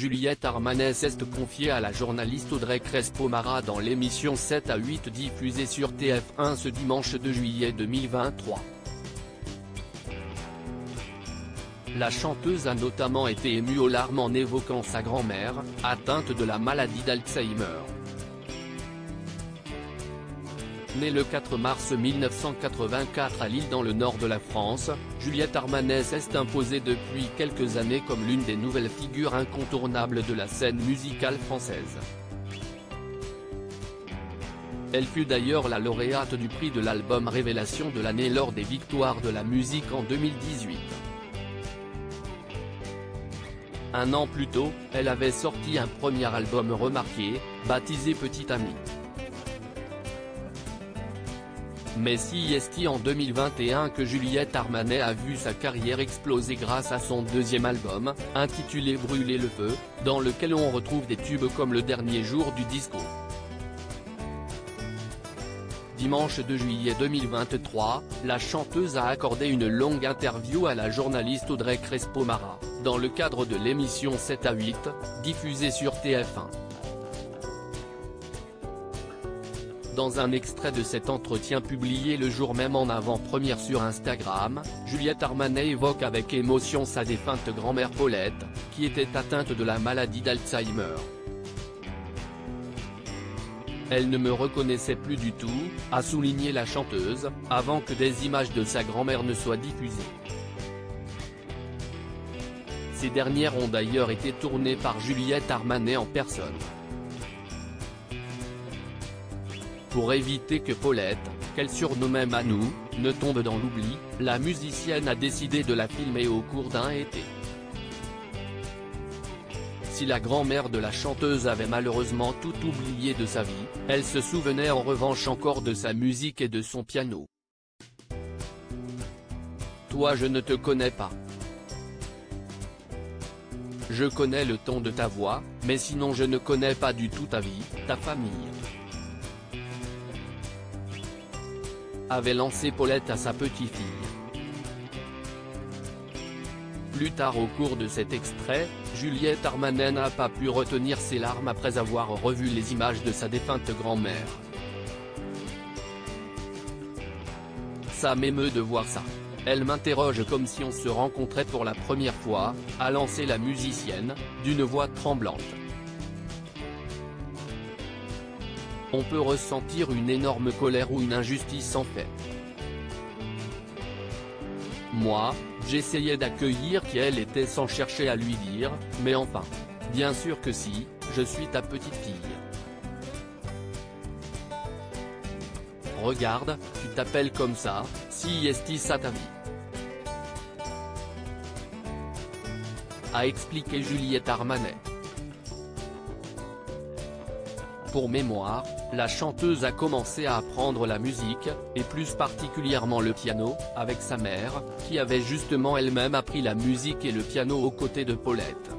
Juliette Armanet s'est confiée à la journaliste Audrey Crespo-Mara dans l'émission 7 à 8 diffusée sur TF1 ce dimanche 2 juillet 2023. La chanteuse a notamment été émue aux larmes en évoquant sa grand-mère, atteinte de la maladie d'Alzheimer. Née le 4 mars 1984 à Lille dans le nord de la France, Juliette Armanet s'est imposée depuis quelques années comme l'une des nouvelles figures incontournables de la scène musicale française. Elle fut d'ailleurs la lauréate du prix de l'album Révélation de l'année lors des Victoires de la musique en 2018. Un an plus tôt, elle avait sorti un premier album remarqué, baptisé Petite Amie. Mais c'est en 2021 que Juliette Armanet a vu sa carrière exploser grâce à son deuxième album, intitulé Brûler le feu, dans lequel on retrouve des tubes comme Le Dernier jour du disco. Dimanche 2 juillet 2023, la chanteuse a accordé une longue interview à la journaliste Audrey Crespo-Mara, dans le cadre de l'émission 7 à 8, diffusée sur TF1. Dans un extrait de cet entretien publié le jour même en avant-première sur Instagram, Juliette Armanet évoque avec émotion sa défunte grand-mère Paulette, qui était atteinte de la maladie d'Alzheimer. Elle ne me reconnaissait plus du tout, a souligné la chanteuse, avant que des images de sa grand-mère ne soient diffusées. Ces dernières ont d'ailleurs été tournées par Juliette Armanet en personne. Pour éviter que Paulette, qu'elle surnommait Manou, ne tombe dans l'oubli, la musicienne a décidé de la filmer au cours d'un été. Si la grand-mère de la chanteuse avait malheureusement tout oublié de sa vie, elle se souvenait en revanche encore de sa musique et de son piano. Toi, je ne te connais pas. Je connais le ton de ta voix, mais sinon je ne connais pas du tout ta vie, ta famille. Avait lancé Paulette à sa petite-fille. Plus tard au cours de cet extrait, Juliette Armanet n'a pas pu retenir ses larmes après avoir revu les images de sa défunte grand-mère. Ça m'émeut de voir ça. Elle m'interroge comme si on se rencontrait pour la première fois, a lancé la musicienne, d'une voix tremblante. On peut ressentir une énorme colère ou une injustice en fait. Moi, j'essayais d'accueillir qui elle était sans chercher à lui dire, mais enfin. Bien sûr que si, je suis ta petite fille. Regarde, tu t'appelles comme ça, si est ça ta vie. A expliqué Juliette Armanet. Pour mémoire, la chanteuse a commencé à apprendre la musique, et plus particulièrement le piano, avec sa mère, qui avait justement elle-même appris la musique et le piano aux côtés de Paulette.